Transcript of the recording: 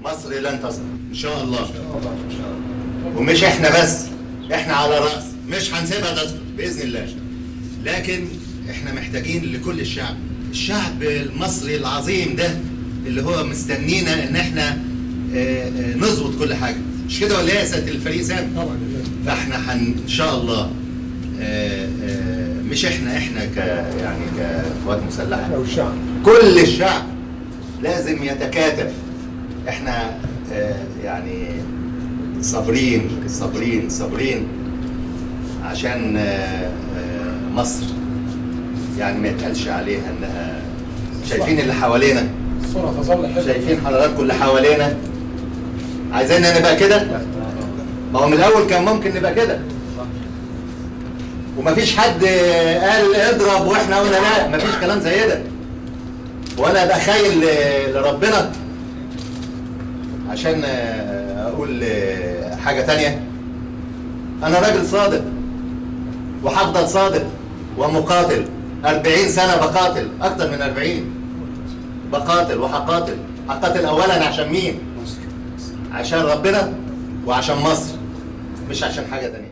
مصر لن تسقط ان شاء الله. ومش احنا بس، احنا على رأس، مش هنسيبها تسقط باذن الله. لكن احنا محتاجين لكل الشعب المصري العظيم ده اللي هو مستنينا ان احنا نظبط كل حاجه، مش كده ولا ايه يا سياده الفريق سامي؟ طبعا. فاحنا ان شاء الله مش احنا يعني كقوات مسلحه، لو الشعب كل الشعب لازم يتكاتف. احنا يعني صابرين صابرين صابرين عشان مصر يعني ما يتقالش عليها انها، شايفين اللي حوالينا، الصورة تظل حلوة. شايفين حضراتكم اللي حوالينا، عايزيننا نبقى كده؟ ما هو من الاول كان ممكن نبقى كده، ومفيش حد قال اضرب واحنا قلنا لا، مفيش كلام زي ده. وانا ابقى خايل لربنا عشان اقول حاجه تانية. انا راجل صادق وهفضل صادق ومقاتل. 40 سنه بقاتل، اكتر من 40 بقاتل وهقاتل. هقاتل اولا عشان مين؟ عشان ربنا وعشان مصر، مش عشان حاجه تانية.